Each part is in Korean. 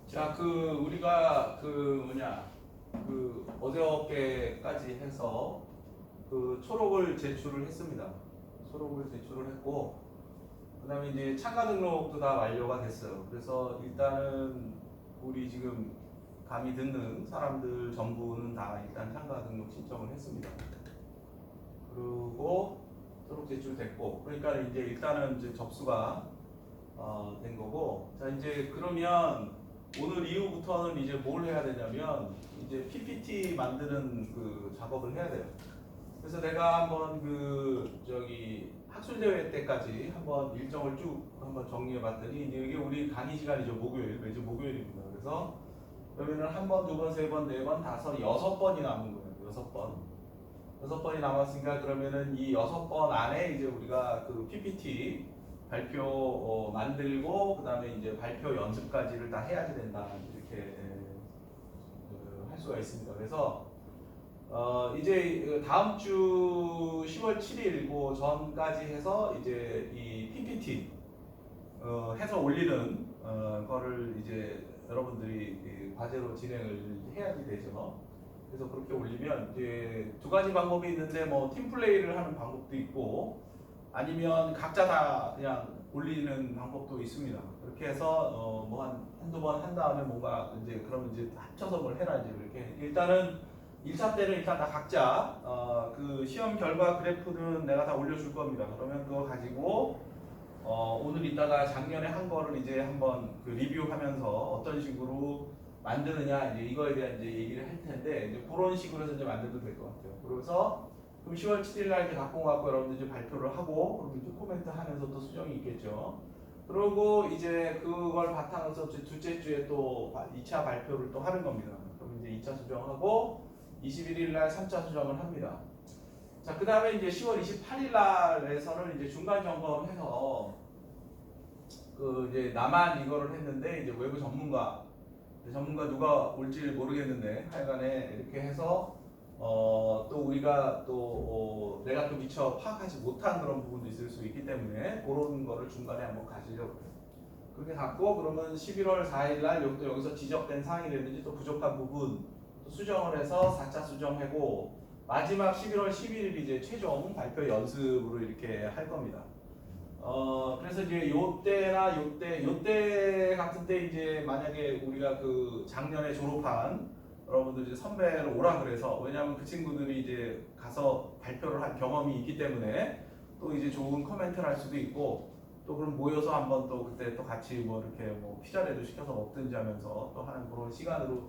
자, 우리가 어저께까지 해서 초록을 제출을 했습니다. 초록을 제출을 했고, 그다음에 이제 참가 등록도 다 완료가 됐어요. 그래서 일단은 우리 지금 감이 듣는 사람들 전부는 다 일단 참가 등록 신청을 했습니다. 그리고 초록 제출됐고, 그러니까 이제 일단은 이제 접수가 된 거고, 자 이제 그러면 오늘 이후부터는 이제 뭘 해야 되냐면 이제 PPT 만드는 작업을 해야 돼요. 그래서 내가 한번 학술대회 때까지 한번 일정을 쭉 한번 정리해 봤더니 이제 이게 우리 강의 시간이죠. 목요일, 매주 목요일입니다. 그래서 그러면은 한 번, 두 번, 세 번, 네 번, 다섯, 6번이 남은 거예요. 6번. 6번이 남았으니까 그러면은 이 6번 안에 이제 우리가 PPT 발표 만들고 그다음에 이제 발표 연습까지를 다 해야지 된다. 이렇게 할 수가 있습니다. 그래서 이제 다음 주 10월 7일 전까지 해서 이제 이 PPT 해서 올리는 거를 이제 여러분들이 과제로 진행을 해야지 되죠. 그래서 그렇게 올리면 이제 두 가지 방법이 있는데 뭐 팀플레이를 하는 방법도 있고 아니면 각자 다 그냥 올리는 방법도 있습니다. 그렇게 해서 뭐 한두 번 한 다음에 뭔가 이제 그러면 이제 합쳐서 뭘 해라 이제 이렇게 일단은 1차 때는 일단 다 각자 시험 결과 그래프는 내가 다 올려줄 겁니다. 그러면 그거 가지고 오늘 이따가 작년에 한 거를 이제 한번 리뷰하면서 어떤 식으로 만드느냐 이제 이거에 대한 이제 얘기를 할 텐데 이제 그런 식으로 해서 이제 만들면 될 것 같아요. 그래서 그럼 10월 7일 날 이제 갖고 와서 여러분들 이제 발표를 하고 그럼 이제 코멘트 하면서 또 수정이 있겠죠. 그리고 이제 그걸 바탕으로 해서 둘째 주에 또 2차 발표를 또 하는 겁니다. 그럼 이제 2차 수정하고 21일 날 3차 수정을 합니다. 자, 그 다음에 이제 10월 28일 날에서는 이제 중간 점검해서 이제 나만 이거를 했는데 이제 외부 전문가 누가 올지 모르겠는데 하여간에 이렇게 해서 또 우리가 내가 또 미처 파악하지 못한 그런 부분도 있을 수 있기 때문에 그런 거를 중간에 한번 가시려고 해요. 그렇게 갖고 그러면 11월 4일 날 또 여기서 지적된 사항이라든지 또 부족한 부분 또 수정을 해서 4차 수정하고 마지막 11월 11일 이제 최종 발표 연습으로 이렇게 할 겁니다. 그래서 이제 요때 같은 때 이제 만약에 우리가 작년에 졸업한 여러분들 이제 선배로 오라 그래서 왜냐하면 그 친구들이 이제 가서 발표를 한 경험이 있기 때문에 또 이제 좋은 코멘트를 할 수도 있고 또 그럼 모여서 한번 또 그때 또 같이 뭐 이렇게 뭐 피자라도 시켜서 먹든지 하면서 또 하는 그런 시간으로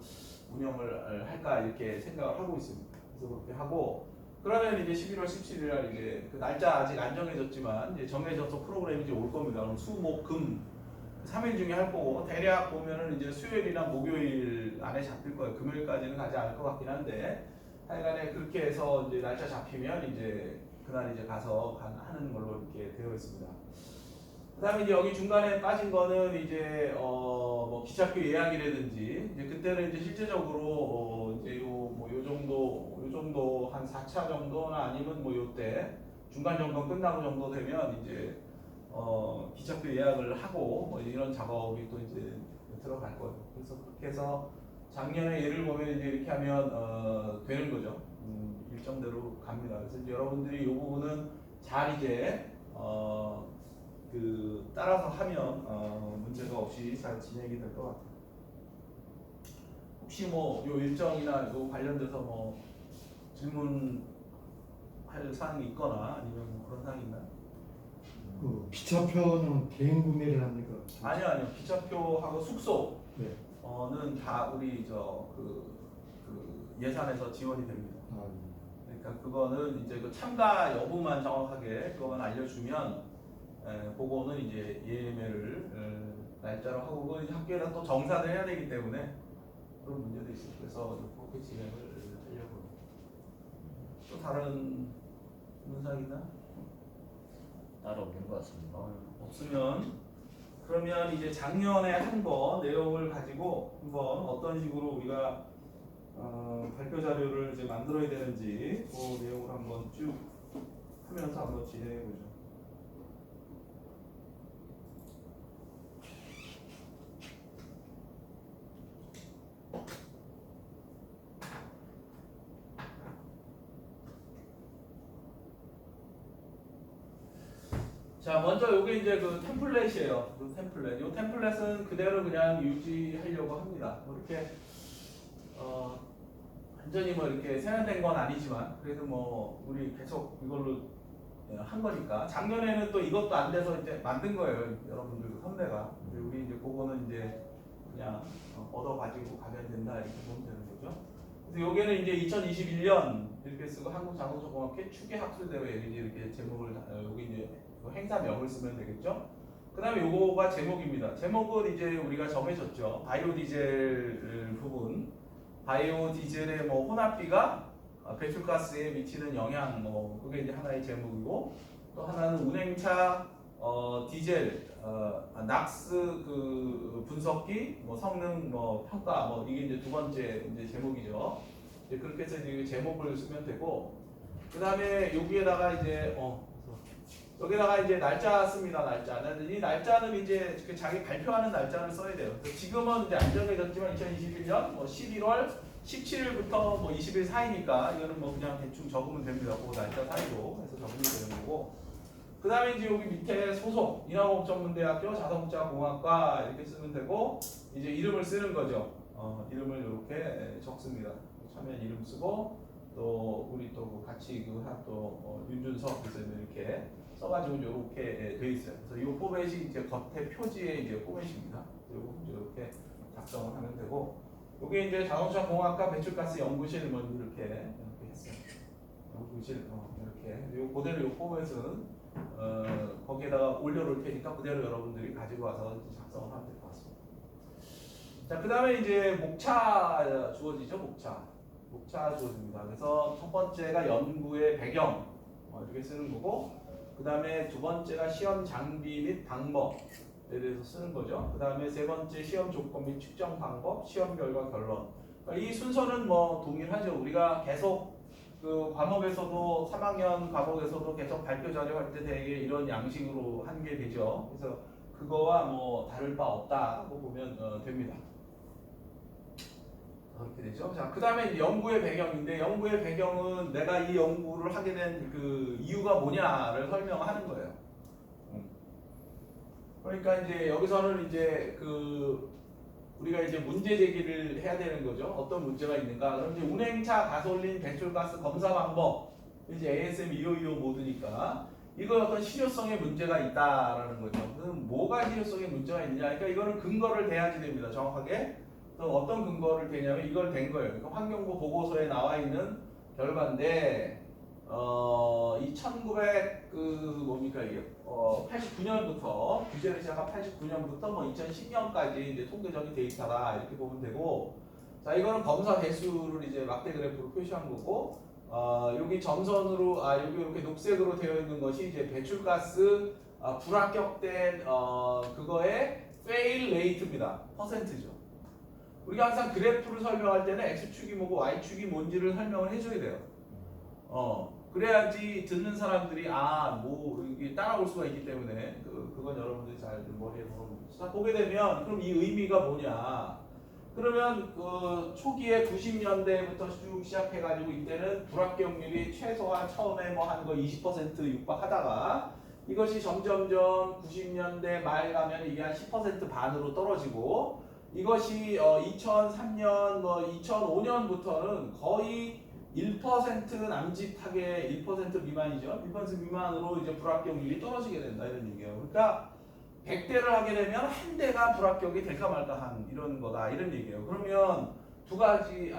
운영을 할까 이렇게 생각을 하고 있습니다. 그래서 그렇게 하고 그러면 이제 11월 17일 날 이제 날짜 아직 안 정해졌지만 이제 정해져서 프로그램이 이제 올 겁니다. 그럼 수, 목, 금 3일 중에 할 거고 대략 보면은 이제 수요일이나 목요일 안에 잡힐 거예요. 금요일까지는 가지 않을 것 같긴 한데 하여간에 그렇게 해서 이제 날짜 잡히면 이제 그날 이제 가서 하는 걸로 이렇게 되어 있습니다. 그다음에 이제 여기 중간에 빠진 거는 이제 뭐 기차표 예약이라든지 이제 그때는 이제 실제적으로 이제 요 정도 한 4차 정도나 아니면 뭐 요때 중간 점검 끝나고 정도 되면 이제 기차표 예약을 하고 뭐 이런 작업이 또 이제 들어갈 거예요. 그래서 그렇게 해서 작년에 예를 보면 이제 이렇게 하면 되는 거죠. 일정대로 갑니다. 그래서 이제 여러분들이 이 부분은 잘 이제 따라서 하면 문제가 없이 잘 진행이 될 것 같아요. 혹시 뭐 요 일정이나 요 관련돼서 뭐 질문할 사항이 있거나 아니면 뭐 그런 사항이 있나요? 기차표는 개인 구매를 합니까? 아니요. 기차표하고 숙소는 네. 다 우리 예산에서 지원이 됩니다. 그러니까 그거는 이제 참가 여부만 정확하게 그거만 알려주면 그거는 이제 예매를 날짜로 하고 그거 이제 학교에다 또 정산을 해야 되기 때문에 그런 문제도 있어요. 그래서 그렇게 진행을 하려고. 또 다른 문상 있나? 따로 없는 것 같습니다. 없으면 그러면 이제 작년에 한 거 내용을 가지고 한번 어떤 식으로 우리가 발표 자료를 이제 만들어야 되는지 그 내용을 한번 쭉 하면서 한번 진행해 보죠. 자, 먼저 요게 이제 그 템플릿이에요. 그 템플릿. 요 템플릿은 그대로 그냥 유지하려고 합니다. 뭐 이렇게 완전히 뭐 이렇게 세련된 건 아니지만 그래도 뭐 우리 계속 이걸로 한 거니까. 작년에는 또 이것도 안 돼서 이제 만든 거예요. 여러분들도 선배가. 근데 우리 이제 그거는 이제 그냥 얻어가지고 가면 된다 이렇게 보면 되는 거죠. 그래서 요게는 이제 2021년 이렇게 쓰고 한국자동차공학회 추계학술대회 이렇게 제목을 여기 이제 행사명을 쓰면 되겠죠. 그 다음에 요거가 제목입니다. 제목은 이제 우리가 정해졌죠. 바이오 디젤 부분, 바이오 디젤의 뭐 혼합비가 배출가스에 미치는 영향, 뭐 그게 이제 하나의 제목이고, 또 하나는 운행차 디젤 낙스 그 분석기 뭐 성능 뭐 평가 뭐 이게 이제 두 번째 이제 제목이죠. 이제 그렇게 해서 이제 제목을 쓰면 되고, 그 다음에 여기에다가 이제 여기다가 이제 날짜 씁니다. 날짜. 이 날짜는 이제 그 자기 발표하는 날짜를 써야 돼요. 지금은 이제 안정해졌지만 2021년 뭐 11월 17일부터 뭐 20일 사이니까 이거는 뭐 그냥 대충 적으면 됩니다. 그 날짜 사이로 해서 적으면 되는 거고. 그 다음에 이제 여기 밑에 소속 인하공업전문대학교 자동차공학과 이렇게 쓰면 되고, 이제 이름을 쓰는 거죠. 이름을 이렇게 적습니다. 참여연 이름 쓰고, 또 우리 또 같이 그또 윤준석 교수님 이렇게 써가지고 이렇게 돼 있어요. 그래서 이 포맷이 이제 겉에 표지의 이제 포맷입니다. 그리고 이렇게 작성을 하면 되고, 이게 이제 자동차공학과 배출가스 연구실 뭐 이렇게 했어요. 연구실 이렇게 요 그대로 요 포맷은 거기에다가 올려놓을 테니까 그대로 여러분들이 가지고 와서 작성을 하면 될 것 같습니다. 자, 그 다음에 이제 목차 주어지죠. 목차 주어집니다. 그래서 첫 번째가 연구의 배경 이렇게 쓰는 거고, 그 다음에 두 번째가 시험 장비 및 방법에 대해서 쓰는 거죠. 그 다음에 세 번째 시험 조건 및 측정 방법, 시험 결과 결론. 그러니까 이 순서는 뭐 동일하죠. 우리가 계속 그 과목에서도 3학년 과목에서도 계속 발표 자료 할 때 되게 이런 양식으로 한 게 되죠. 그래서 그거와 뭐 다를 바 없다고 보면 됩니다. 그렇게 되죠. 자, 그 다음에 연구의 배경인데, 연구의 배경은 내가 이 연구를 하게 된 그 이유가 뭐냐를 설명하는 거예요. 그러니까 이제 여기서는 이제 그 우리가 이제 문제 제기를 해야 되는 거죠. 어떤 문제가 있는가? 그럼 이제 운행차 가솔린 배출가스 검사 방법, 이제 ASM 2525 모드니까 이거 어떤 실효성의 문제가 있다라는 거죠. 그럼 뭐가 실효성의 문제가 있느냐? 그러니까 이거는 근거를 대야지 됩니다. 정확하게. 또 어떤 근거를 대냐면 이걸 댄 거예요. 그러니까 환경부 보고서에 나와 있는 결과인데, 이 1900 그 뭡니까 이게 89년부터 규제를 시작한 89년부터 뭐 2010년까지 이제 통계적인 데이터다 이렇게 보면 되고, 자, 이거는 검사 대수를 이제 막대 그래프로 표시한 거고, 여기 점선으로 여기 이렇게 녹색으로 되어 있는 것이 이제 배출가스 불합격된 그거의 fail rate입니다. 퍼센트죠. 우리가 항상 그래프를 설명할 때는 x축이 뭐고 y축이 뭔지를 설명을 해줘야 돼요. 그래야지 듣는 사람들이 뭐 이게 따라올 수가 있기 때문에 그건 여러분들이 잘 머리에 넣어놓으시죠. 보게 되면 그럼 이 의미가 뭐냐? 그러면 그 초기에 90년대부터 쭉 시작해가지고 이때는 불합격률이 최소한 처음에 뭐 한 거 20% 육박하다가 이것이 점점점 90년대 말 가면 이게 한 10% 반으로 떨어지고, 이것이 2003년 뭐 2005년부터는 거의 1% 남짓하게 1% 미만이죠. 1% 미만으로 이제 불합격률이 떨어지게 된다 이런 얘기예요. 그러니까 100대를 하게 되면 한 대가 불합격이 될까 말까 한 이런 거다 이런 얘기예요. 그러면 두 가지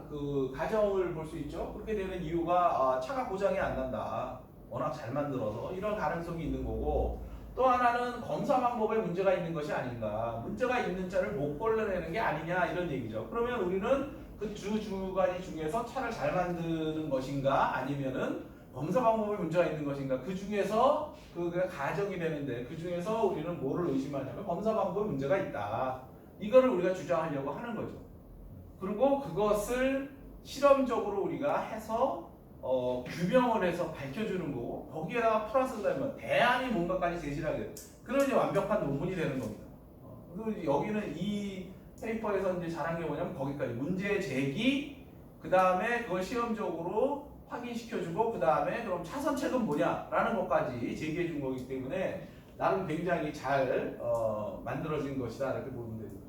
그 가정을 볼 수 있죠. 그렇게 되는 이유가 차가 고장이 안 난다. 워낙 잘 만들어서 이런 가능성이 있는 거고, 또 하나는 검사 방법에 문제가 있는 것이 아닌가. 문제가 있는 차를 못 걸러내는 게 아니냐 이런 얘기죠. 그러면 우리는 그 두 가지 중에서 차를 잘 만드는 것인가 아니면은 검사 방법에 문제가 있는 것인가, 그 중에서 그게 가정이 되는데 그 중에서 우리는 뭐를 의심하냐면 검사 방법에 문제가 있다. 이거를 우리가 주장하려고 하는 거죠. 그리고 그것을 실험적으로 우리가 해서 규명을 해서 밝혀주는 거고, 거기에다가 플러스가 되면 대안이 뭔가까지 제시하게 그런 이제 완벽한 논문이 되는 겁니다. 그리고 여기는 이 페이퍼에서 이제 잘한 게 뭐냐면 거기까지 문제 제기, 그 다음에 그걸 시험적으로 확인시켜주고 그 다음에 그럼 차선책은 뭐냐라는 것까지 제기해 준 거기 때문에 나름 굉장히 잘 만들어진 것이다 이렇게 보면 되는 거죠.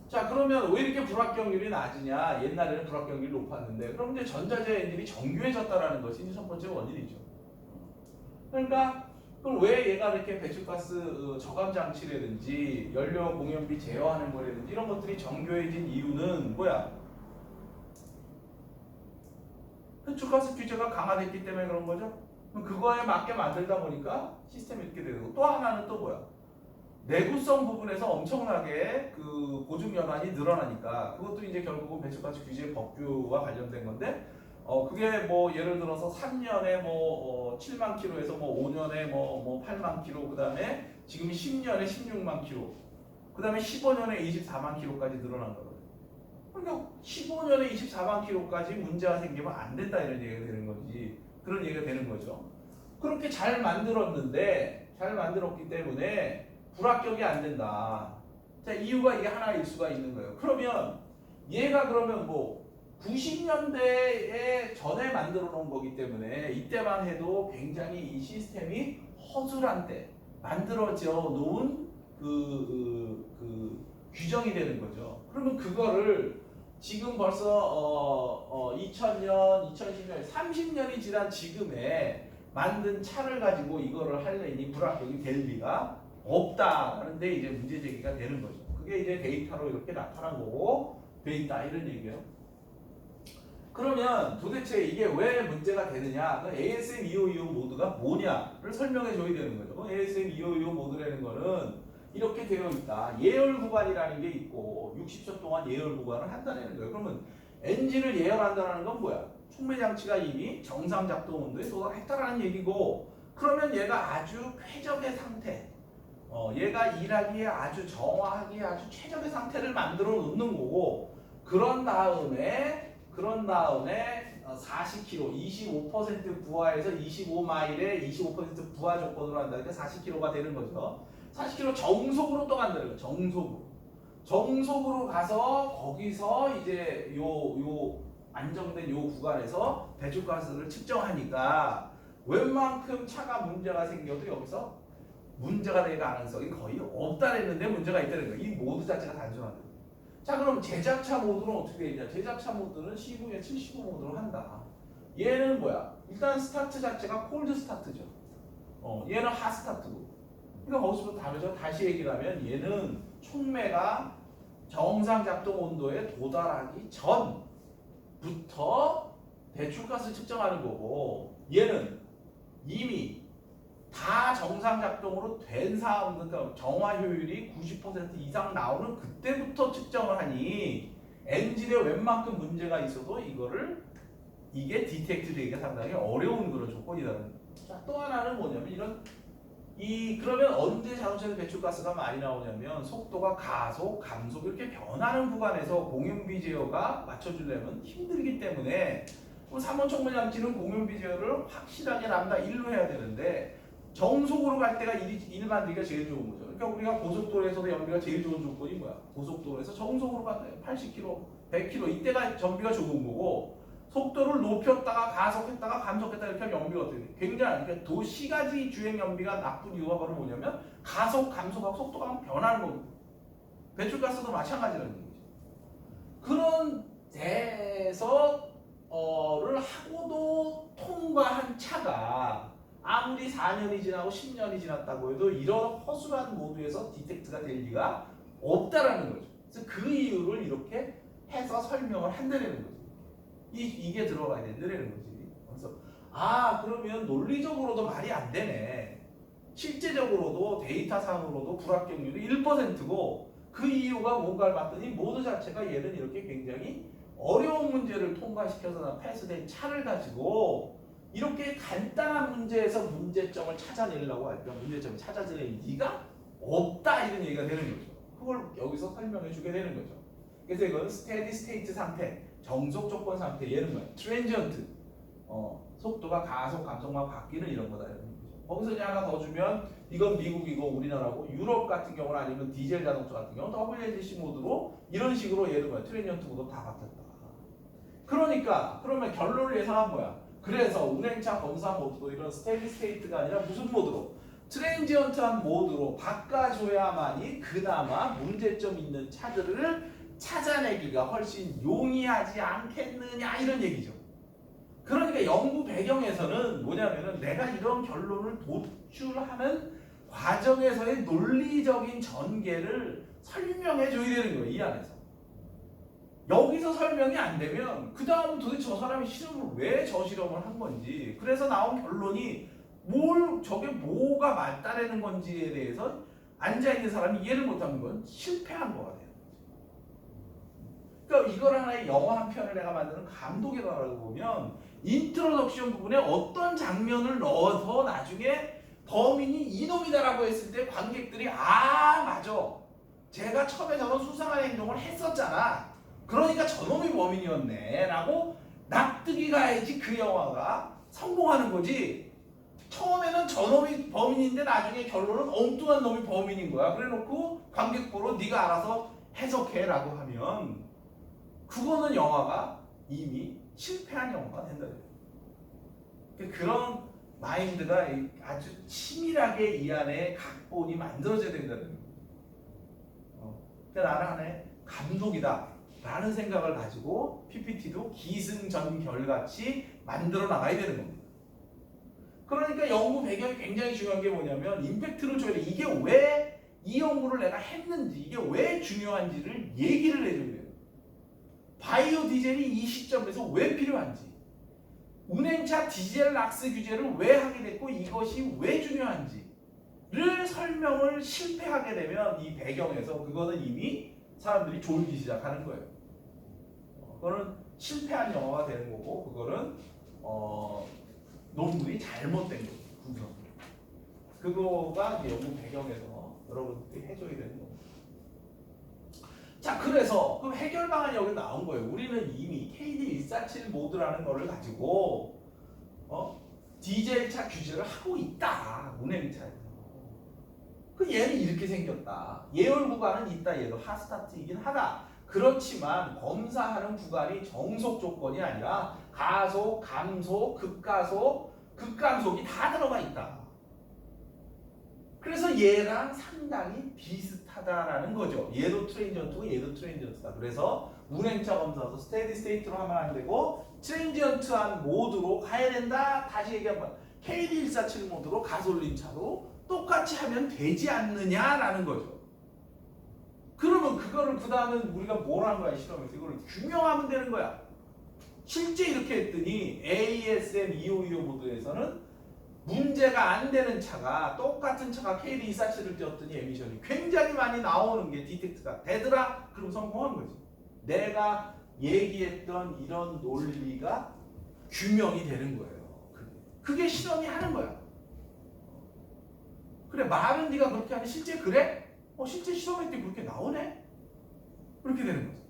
자 그러면 왜 이렇게 불합격률이 낮으냐? 옛날에는 불합격률이 높았는데 그럼 이제 전자재 엔진이 정교해졌다라는 것이 이제 첫 번째 원인이죠. 그러니까 그럼 왜 얘가 이렇게 배출가스 저감 장치라든지 연료 공연비 제어하는 거라든지 이런 것들이 정교해진 이유는 뭐야? 배출가스 규제가 강화됐기 때문에 그런 거죠. 그럼 그거에 맞게 만들다 보니까 시스템이 이렇게 되고 또 하나는 또 뭐야? 내구성 부분에서 엄청나게 그 고중 연환이 늘어나니까 그것도 이제 결국은 배출가스 규제 법규와 관련된 건데 그게 뭐 예를 들어서 3년에 뭐 7만 킬로에서 뭐 5년에 뭐 8만 킬로 그다음에 지금 10년에 16만 킬로 그다음에 15년에 24만 킬로까지 늘어난 거거든요. 그러니까 15년에 24만 킬로까지 문제가 생기면 안 된다 이런 얘기가 되는 거지. 그런 얘기가 되는 거죠. 그렇게 잘 만들었는데 잘 만들었기 때문에 불합격이 안 된다. 자, 이유가 이게 하나일 수가 있는 거예요. 그러면 얘가 그러면 뭐 90년대에 전에 만들어 놓은 거기 때문에 이때만 해도 굉장히 이 시스템이 허술한 때 만들어져 놓은 그 규정이 되는 거죠. 그러면 그거를 지금 벌써 2000년, 2010년, 30년이 지난 지금에 만든 차를 가지고 이거를 하려니 불합격이 될 리가 없다라는 데 이제 문제 제기가 되는 거죠. 그게 이제 데이터로 이렇게 나타난 거고 데이터 이런 얘기예요. 그러면 도대체 이게 왜 문제가 되느냐? ASM 2525 모드가 뭐냐를 설명해 줘야 되는 거죠. ASM 2525 모드라는 거는 이렇게 되어 있다. 예열 구간이라는 게 있고 60초 동안 예열 구간을 한다는 거예요. 그러면 엔진을 예열한다는 건 뭐야? 촉매 장치가 이미 정상 작동 온도에 도달했다라는 얘기고 그러면 얘가 아주 쾌적의 상태 얘가 일하기에 아주 정화하기에 아주 최적의 상태를 만들어 놓는 거고 그런 다음에 40km 25% 부하에서 25마일에 25% 부하 조건으로 한다니까 40km가 되는 거죠. 40km 정속으로 또 간다는 거예요. 정속으로 가서 거기서 이제 요 안정된 요 구간에서 배출가스를 측정하니까 웬만큼 차가 문제가 생겨도 여기서 문제가 될 가능성이 거의 없다랬는데 문제가 있다는 거예요. 이 모드 자체가 단순하다. 자 그럼 제작차 모드는 어떻게 되어 있냐? 제작차 모드는 C9에 75 모드로 한다. 얘는 뭐야? 일단 스타트 자체가 콜드 스타트죠. 얘는 핫 스타트고. 그러니까 거기서부터 다르죠. 다시 얘기를 하면 얘는 촉매가 정상 작동 온도에 도달하기 전부터 배출가스 측정하는 거고 얘는 이미 다 정상 작동으로 된 상황, 그러니까 정화 효율이 90% 이상 나오는 그때부터 측정을 하니 엔진에 웬만큼 문제가 있어도 이게 디텍트 되기가 상당히 어려운 그런 조건이라는. 자, 또 하나는 뭐냐면 그러면 언제 자동차에서 배출가스가 많이 나오냐면 속도가 가속, 감속 이렇게 변하는 구간에서 공연비 제어가 맞춰주려면 힘들기 때문에 3원 촉매 장치는 공연비 제어를 확실하게 람다 1로 해야 되는데 정속으로 갈 때가 일반비가 제일 좋은 거죠. 그러니까 우리가 고속도로에서도 연비가 제일 좋은 조건이 뭐야? 고속도로에서 정속으로 가요. 80km, 100km 이때가 전비가 좋은 거고 속도를 높였다가 가속했다가 감속했다 이렇게 하면 연비가 어떻게 돼? 굉장히 그러니까 도시가지 주행 연비가 나쁜 이유가 바로 뭐냐면 가속, 감속하고 속도가 변하는 거거든요. 배출가스도 마찬가지라는 얘기죠. 그런 데서 를 하고도 통과한 차가 아무리 4년이 지나고 10년이 지났다고 해도 이런 허술한 모드에서 디텍트가 될 리가 없다라는 거죠. 그래서 그 이유를 이렇게 해서 설명을 한다는 거죠. 이게 들어가야 된다는 거지. 그래서 그러면 논리적으로도 말이 안 되네. 실제적으로도 데이터상으로도 불합격률이 1%고 그 이유가 뭔가를 봤더니 모드 자체가 얘는 이렇게 굉장히 어려운 문제를 통과시켜서 패스된 차를 가지고 이렇게 간단한 문제에서 문제점을 찾아내려고 할 때 문제점을 찾아낼 리가 없다 이런 얘기가 되는 거죠. 그걸 여기서 설명해 주게 되는 거죠. 그래서 이건 스테디 스테이트 상태, 정속 조건 상태, 얘는 뭐야? 트랜지언트, 속도가 가속, 감속만 바뀌는 이런 거다 이런 거죠. 거기서 이제 하나 더 주면 이건 미국이고 우리나라고 유럽 같은 경우는 아니면 디젤 자동차 같은 경우는 WLTC 모드로 이런 식으로 얘는 뭐야? 트랜지언트 모드 다 바뀌었다. 그러니까 그러면 결론을 예상한 뭐야? 그래서 운행차 검사 모드도 이런 스테디 스테이트가 아니라 무슨 모드로? 트랜지언트한 모드로 바꿔줘야만이 그나마 문제점 있는 차들을 찾아내기가 훨씬 용이하지 않겠느냐 이런 얘기죠. 그러니까 연구 배경에서는 뭐냐면은 내가 이런 결론을 도출하는 과정에서의 논리적인 전개를 설명해 줘야 되는 거예요. 이 안에서. 여기서 설명이 안 되면 그 다음 도대체 저 사람이 실험을 왜 저 실험을 한 건지, 그래서 나온 결론이 저게 뭐가 맞다라는 건지에 대해서 앉아있는 사람이 이해를 못하는 건 실패한 거가 돼요. 그러니까 이걸 하나의 영화 한 편을 내가 만드는 감독이라고 보면 인트로덕션 부분에 어떤 장면을 넣어서 나중에 범인이 이놈이다라고 했을 때 관객들이 맞아, 제가 처음에 저런 수상한 행동을 했었잖아, 그러니까 저놈이 범인이었네 라고 납득이 가야지 그 영화가 성공하는 거지. 처음에는 저놈이 범인인데 나중에 결론은 엉뚱한 놈이 범인인 거야. 그래놓고 관객 보러 네가 알아서 해석해 라고 하면 그거는 영화가 이미 실패한 영화가 된다. 그런 마인드가 아주 치밀하게 이 안에 각본이 만들어져야 된다는 거예요. 그러니까 나는 하나의 감독이다 라는 생각을 가지고 PPT도 기승전결같이 만들어 나가야 되는 겁니다. 그러니까 연구 배경이 굉장히 중요한 게 뭐냐면 임팩트를 줘야 돼. 이게 왜 이 연구를 내가 했는지, 이게 왜 중요한지를 얘기를 해줘야 돼요. 바이오 디젤이 이 시점에서 왜 필요한지, 운행차 디젤 락스 규제를 왜 하게 됐고 이것이 왜 중요한지를 설명을 실패하게 되면 이 배경에서 그거는 이미 사람들이 졸기 시작하는 거예요. 그거는 실패한 영화가 되는 거고, 그거는 논문이 잘못된 거예요. 구성. 그거가 이제 연구 배경에서 여러분들이 해줘야 되는 겁니다. 자, 그래서 그럼 해결 방안이 여기 나온 거예요. 우리는 이미 KD147 모드라는 거를 가지고 디젤차 규제를 하고 있다. 운행차에서. 그 얘는 이렇게 생겼다. 예열 구간은 있다. 얘도 하스타트이긴 하다. 그렇지만 검사하는 구간이 정속 조건이 아니라 가속, 감속, 극감속이 다 들어가 있다. 그래서 얘랑 상당히 비슷하다라는 거죠. 얘도 트랜지언트고 얘도 트랜지언트다. 그래서 운행차 검사도 스테디 스테이트로 하면 안 되고 트랜지언트한 모드로 가야 된다. 다시 얘기하면 KD147 모드로 가솔린 차로 똑같이 하면 되지 않느냐라는 거죠. 그러면 그거를 그 다음에 우리가 뭘 한 거야, 실험에서? 이거를 규명하면 되는 거야. 실제 이렇게 했더니 ASM 2525 모드에서는 문제가 안 되는 차가, 똑같은 차가 KD247을 띄웠더니 에미션이 굉장히 많이 나오는 게 디텍트가 되더라. 그럼 성공한 거지. 내가 얘기했던 이런 논리가 규명이 되는 거예요. 그게 실험이 하는 거야. 그래, 말은 네가 그렇게 하니 실제 그래? 실제 실험했더니 그렇게 나오네? 그렇게 되는 거지.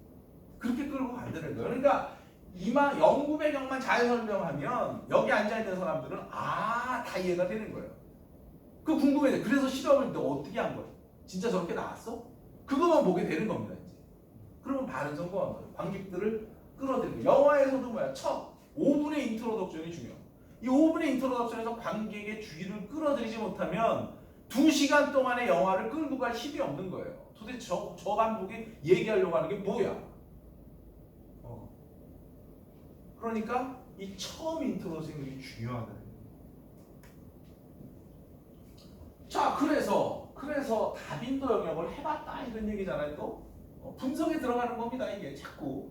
그렇게 끌고 간다는 거예요. 그러니까 이만 연구 배경만 잘 설명하면 여기 앉아있는 사람들은 다 이해가 되는 거예요. 그거 궁금해. 그래서 실험을 너 어떻게 한 거야? 진짜 저렇게 나왔어? 그거만 보게 되는 겁니다. 이제. 그러면 바른 성공한 거예요. 관객들을 끌어들이고. 영화에서도 뭐야? 첫 5분의 인트로덕션이 중요해요. 이 5분의 인트로덕션에서 관객의 주의를 끌어들이지 못하면 2시간 동안의 영화를 끌고 갈 힘이 없는 거예요. 도대체 저 감독이 얘기하려고 하는 게 뭐야? 그러니까 이 처음 인트로덕션이 중요하다. 자, 그래서 다빈도 영역을 해봤다 이런 얘기잖아요. 또 분석에 들어가는 겁니다. 이게 자꾸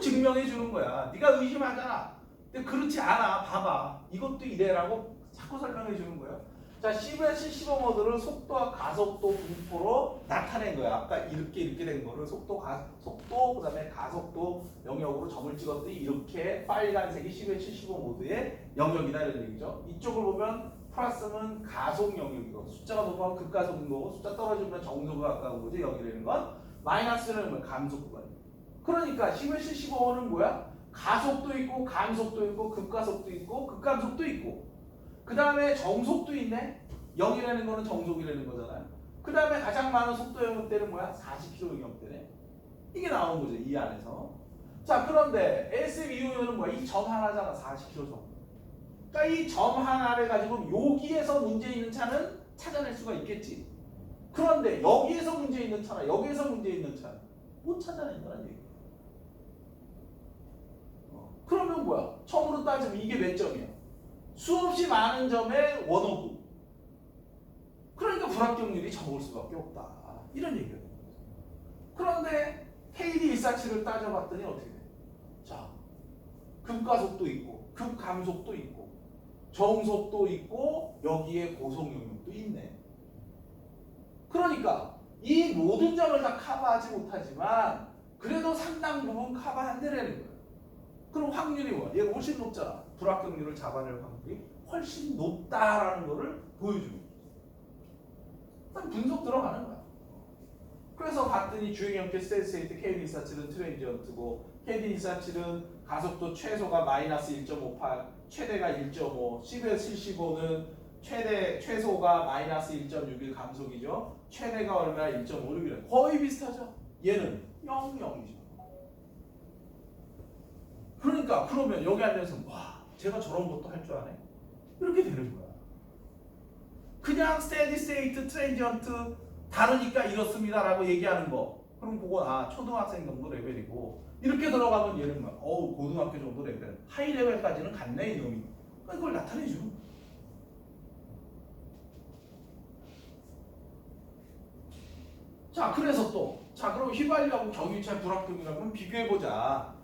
증명해 주는 거야. 네가 의심하잖아. 근데 그렇지 않아. 봐봐. 이것도 이래라고 자꾸 설명해 주는 거야. 자, CVS75 모드를 속도와 가속도 분포로 나타낸 거야. 아까 이렇게 된 거를 속도, 그다음에 가속도 영역으로 점을 찍었더니 이렇게 빨간색이 CVS75 모드의 영역이다 이런 얘기죠. 이쪽을 보면 플러스는 가속 영역이고 숫자가 높으면 극가속인 거고 숫자 떨어지면 정속에 가까운 거죠. 여기라는 건 마이너스는 뭐 감속 구간. 그러니까 CVS15는 뭐야? 가속도 있고 감속도 있고 극가속도 있고 극감속도 있고 그 다음에 정속도 있네. 0이라는 거는 정속이라는 거잖아요. 그 다음에 가장 많은 속도 영역대는 뭐야? 40km 영역대네. 이게 나온 거죠. 이 안에서. 자, 그런데 SF2호는 뭐야? 이 점 하나잖아. 40km 점. 그러니까 이 점 하나를 가지고 여기에서 문제 있는 차는 찾아낼 수가 있겠지. 그런데 여기에서 문제 있는 차나 여기에서 문제 있는 차는 못 찾아낸다는 얘기야. 그러면 뭐야? 처음으로 따지면 이게 몇 점이야? 수없이 많은 점의 원오브. 그러니까 불합격률이 적을 수밖에 없다. 이런 얘기가 되는 거죠. 그런데 KD147을 따져봤더니 어떻게 돼? 자, 급가속도 있고 급감속도 있고 정속도 있고 여기에 고속 용역도 있네. 그러니까 이 모든 점을 다 커버하지 못하지만 그래도 상당 부분 커버한다는 거예요. 그럼 확률이 뭐야? 얘가 훨씬 높잖아. 불합격률을 잡아낼 확률이 훨씬 높다라는 거를 보여주는 거죠. 일단 분석 들어가는 거야. 그래서 봤더니 주행형태 스테디스테이트 KD147은 트랜지언트고 KD147은 가속도 최소가 마이너스 1.58, 최대가 1.5, 10에서 75는 최소가 마이너스 1.61 감속이죠. 최대가 얼마나 1.56이래. 거의 비슷하죠. 얘는 0, 0이죠. 그러니까 그러면 여기 앉아서 와 제가 저런 것도 할 줄 아네? 이렇게 되는 거야. 그냥 스테디 스테이트 트랜지언트 다르니까 이렇습니다라고 얘기하는 거. 그럼 그건 초등학생 정도 레벨이고 이렇게 들어가면 얘는 막 고등학교 정도 레벨 하이 레벨까지는 갔네 이놈이. 그러니까 이걸 나타내죠. 자 그래서 그럼 휘발유하고 경유차 불합격이라고 비교해보자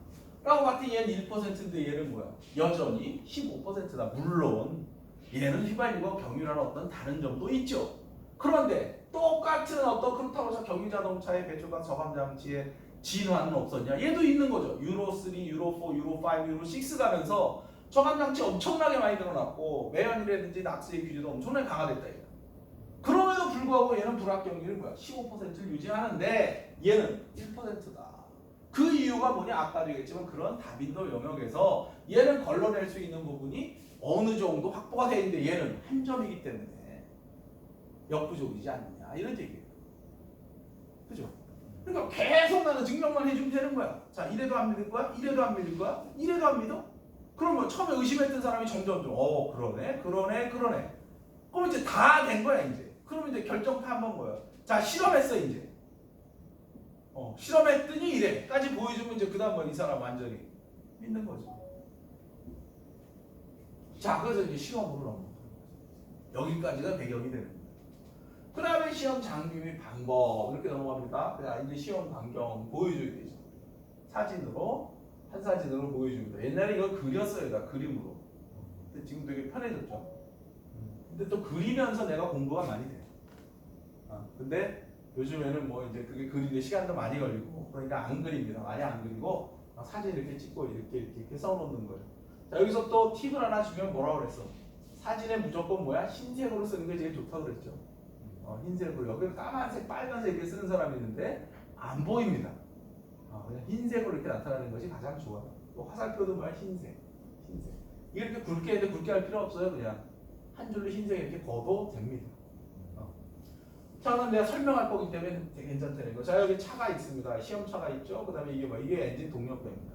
라고 봤더니 얘는 1%인데 얘는 뭐야? 여전히 15%다. 물론 얘는 휘발유와 경유라는 어떤 다른 점도 있죠. 그런데 똑같은 어떤 그렇다고 해서 경유자동차의 배출과 저감 장치의 진화는 없었냐? 얘도 있는 거죠. 유로 3, 유로 4, 유로 5, 유로 6 가면서 저감 장치 엄청나게 많이 늘어났고 매연이라든지 낙스의 규제도 엄청나게 강화됐다. 얘가. 그럼에도 불구하고 얘는 불합격률이 뭐야? 15%를 유지하는데 얘는 1%다. 그 이유가 뭐냐? 아까도 얘기했지만 그런 다빈도 영역에서 얘는 걸러낼 수 있는 부분이 어느 정도 확보가 되어 있는데 얘는 한 점이기 때문에 역부족이지 않느냐 이런 얘기예요. 그죠? 그러니까 계속 나는 증명만 해주면 되는 거야. 자 이래도 안 믿을 거야? 이래도 안 믿을 거야? 이래도 안 믿어? 그러면 처음에 의심했던 사람이 점점 그러네. 그럼 이제 다 된 거야 이제. 그러면 이제 결정타 한번 뭐야? 자 실험했어 이제. 실험했더니 이래까지 보여주면 이제 그 다음 이 사람 완전히 믿는 거죠. 자 그래서 이제 시험으로 넘어가는 거죠. 여기까지가 배경이 되는 거예요. 그 다음에 시험 장비 및 방법 이렇게 넘어갑니다. 그냥 이제 시험 반경 보여줘야 되죠. 사진으로 한 사진으로 보여줍니다. 옛날에 이걸 그렸어요. 다 그림으로. 근데 지금 되게 편해졌죠. 근데 또 그리면서 내가 공부가 많이 돼. 근데 요즘에는 뭐 이제 그게 그리는데 시간도 많이 걸리고 그러니까 안 그립니다. 많이 안 그리고 사진 이렇게 찍고 이렇게 써놓는 거예요. 자 여기서 또 팁을 하나 주면 뭐라고 그랬어? 사진에 무조건 뭐야? 흰색으로 쓰는 게 제일 좋다고 그랬죠. 흰색으로 여기 까만색, 빨간색 이렇게 쓰는 사람이 있는데 안 보입니다. 그냥 흰색으로 이렇게 나타나는 것이 가장 좋아요. 또 화살표도 뭐야? 흰색. 이렇게 굵게 해도 굵게 할 필요 없어요. 그냥 한 줄로 흰색 이렇게 그어도 됩니다. 자 그럼 내가 설명할 거기 때문에 되게 괜찮다는 거. 자 여기 차가 있습니다. 시험차가 있죠. 그 다음에 이게 뭐 이게 엔진 동력배입니다.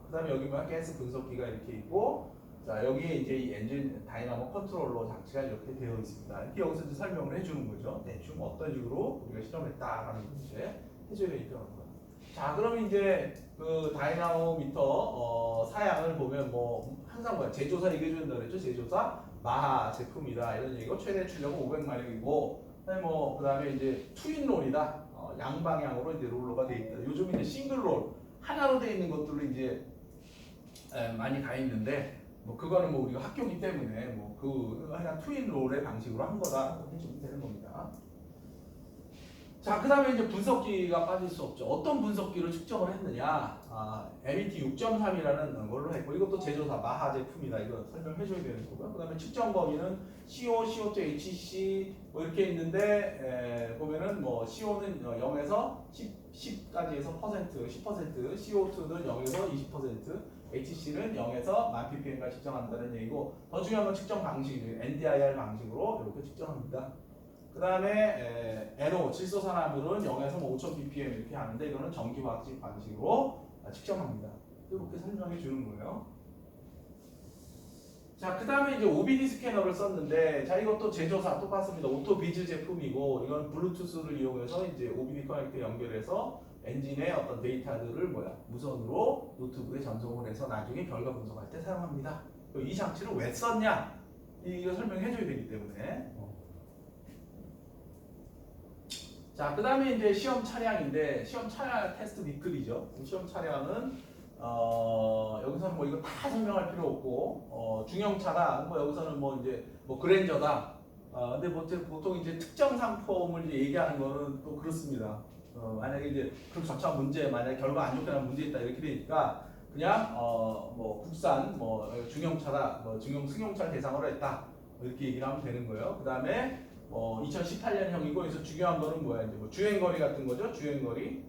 그 다음에 여기 뭐 가스 분석기가 이렇게 있고 자 여기에 이제 이 엔진 다이나모 컨트롤러 장치가 이렇게 되어 있습니다. 이렇게 여기서 이제 설명을 해주는 거죠. 대충 어떤 식으로 우리가 실험했다라는 걸 이제 해줘야 되는 거야. 자 그럼 이제 그 다이나모미터 사양을 보면 뭐 항상 뭐야 제조사 얘기해준다 그랬죠. 제조사 마하 제품이다 이런 얘기고 최대 출력은 500마력이고 그 다음에 이제 투인롤이다. 양방향으로 이제 롤러가 돼 있다. 요즘 이제 싱글롤 하나로 돼 있는 것들로 이제 많이 가 있는데 뭐 그거는 뭐 우리가 학교기 때문에 뭐 그 그냥 투인롤의 방식으로 한 거다 해주면 되는 겁니다. 자, 그 다음에 이제 분석기가 빠질 수 없죠. 어떤 분석기를 측정을 했느냐? MET 6.3이라는 걸로 했고, 이것도 제조사 마하 제품이다. 이거 설명해줘야 되는 거고요. 그 다음에 측정 범위는 CO, CO2, HC 뭐 이렇게 있는데, 보면은 뭐 CO는 0에서 10까지 해서 10%, CO2는 0에서 20%, HC는 0에서 1000ppm까지 측정한다는 얘기고, 더 중요한 건 측정 방식이에요. NDIR 방식으로 이렇게 측정합니다. 그 다음에 NO, 질소산화물은 0에서 뭐 5000ppm 이렇게 하는데 이거는 전기화학식 방식으로 측정합니다. 이렇게 설명해 주는 거예요. 자, 그 다음에 이제 OBD 스캐너를 썼는데, 자, 이것도 제조사 똑같습니다. 오토비즈 제품이고, 이건 블루투스를 이용해서 이제 OBD 커넥터 연결해서 엔진의 어떤 데이터들을 무선으로 노트북에 전송을 해서 나중에 결과 분석할 때 사용합니다. 이 장치를 왜 썼냐? 이거 설명해줘야 되기 때문에. 자, 그 다음에 이제 시험 차량인데, 시험 차량 테스트 비클이죠. 시험 차량은 여기서는 뭐 이거 다 설명할 필요 없고, 중형차다. 뭐 여기서는 뭐 이제 뭐 그랜저다. 근데 보통 이제 특정 상품을 이제 얘기하는 거는 또 그렇습니다. 만약에 이제 그 저차 문제, 만약에 결과 안 좋게 나면 문제 있다 이렇게 되니까 그냥 뭐 국산 뭐 중형차다, 뭐 승용차를 대상으로 했다 이렇게 얘기를 하면 되는 거예요. 그 다음에 2018년형이고 그래서 중요한 거는 뭐야 이제 뭐 주행거리 같은 거죠. 주행거리는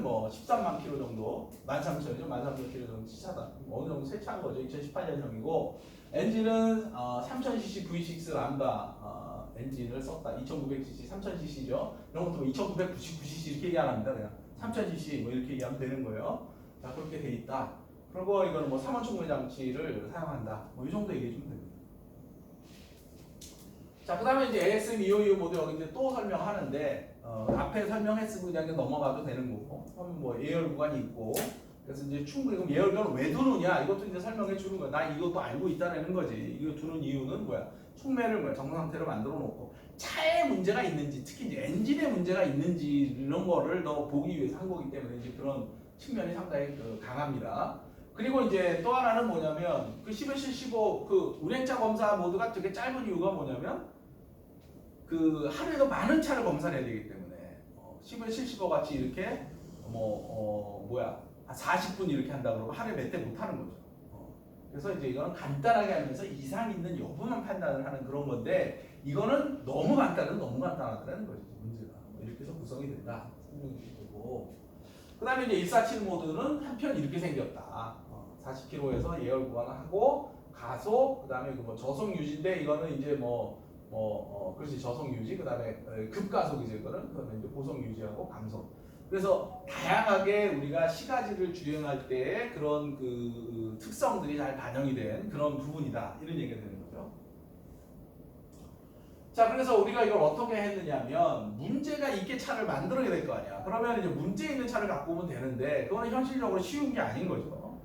뭐 13만 킬로 정도, 13,000이죠. 13,000 킬로 정도 시차다. 어느 정도 세차한 거죠. 2018년형이고 엔진은 3000cc V6 람다 엔진을 썼다. 2900cc, 3000cc죠. 이런 것도 2999cc 이렇게 얘기 안 합니다. 그냥 3000cc 뭐 이렇게 얘기하면 되는 거예요. 자, 그렇게 돼 있다. 그리고 이거는 뭐 3원 충분히 장치를 사용한다. 뭐 이 정도 얘기해 주면 됩니다. 자, 그 다음에 이제 ASM 255 모드 여기 이제 또 설명하는데, 앞에 설명했으면 그냥 넘어가도 되는 거고, 그럼 뭐 예열 구간이 있고, 그래서 이제 충분히 그럼 예열구간을 왜 두느냐 이것도 이제 설명해 주는 거야. 나 이것도 알고 있다는 거지. 이거 두는 이유는 뭐야? 충매를 정상 상태로 만들어 놓고 차에 문제가 있는지, 특히 이제 엔진에 문제가 있는지 이런 거를 더 보기 위해서 한 거기 때문에 이제 그런 측면이 상당히 강합니다. 그리고 이제 또 하나는 뭐냐면 그 11.75 그 운행자 검사 모드가 되게 짧은 이유가 뭐냐면 그 하루에도 많은 차를 검사해야 되기 때문에 11.75 같이 이렇게 40분 이렇게 한다 그러면 하루에 몇 대 못 하는 거죠. 그래서 이제 이거는 간단하게 하면서 이상 있는 여부만 판단을 하는 그런 건데 이거는 너무 간단하다는 거죠. 문제가 이렇게 해서 구성이 된다. 설명이 되고 그 다음에 이제 147 모드는 한편 이렇게 생겼다. 40km에서 예열 구간을 하고 가속 그 다음에 뭐 저속 유지인데 이거는 이제 그렇지 저속 유지 그 다음에 급가속이죠. 이거는 그 다음에 이제 고속 유지하고 감속. 그래서 다양하게 우리가 시가지를 주행할 때 그런 그 특성들이 잘 반영이 된 그런 부분이다 이런 얘기가 되는 거죠. 자, 그래서 우리가 이걸 어떻게 했느냐면 문제가 있게 차를 만들어야 될 거 아니야. 그러면 이제 문제 있는 차를 갖고 오면 되는데 그거는 현실적으로 쉬운 게 아닌 거죠.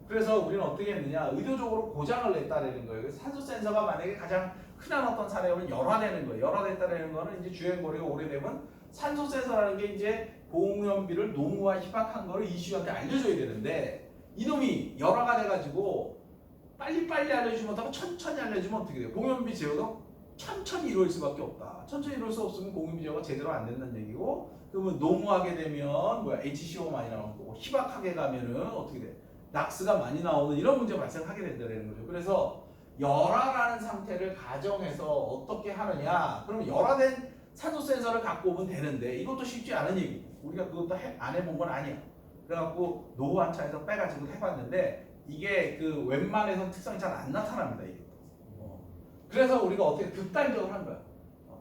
그래서 우리는 어떻게 했느냐 의도적으로 고장을 냈다라는 거예요. 그래서 산소 센서가 만약에 가장 흔한 어떤 사례로는 열화되는 거예요. 열화됐다라는 거는 이제 주행거리가 오래되면 산소 센서라는 게 이제 공연비를 노무와 희박한 거를 이슈한테 알려줘야 되는데 이놈이 열화가 돼가지고 빨리빨리 알려주면 못하고 천천히 알려주면 어떻게 돼요? 공연비 제어가 천천히 이루어질 수밖에 없다. 천천히 이루어질 수 없으면 공연비 제어가 제대로 안 된다는 얘기고 그러면 노무하게 되면 HCO 많이 나오는 거고 희박하게 가면은 어떻게 돼? 낙스가 많이 나오는 이런 문제가 발생하게 된다는 거죠. 그래서 열화라는 상태를 가정해서 어떻게 하느냐 그러면 열화된 산소 센서를 갖고 오면 되는데 이것도 쉽지 않은 얘기. 우리가 그것도 안 해본 건 아니야. 그래갖고 노후한 차에서 빼가지고 해봤는데 이게 그 웬만해선 특성이 잘 안 나타납니다. 이게. 그래서 우리가 어떻게 극단적으로 한 거야.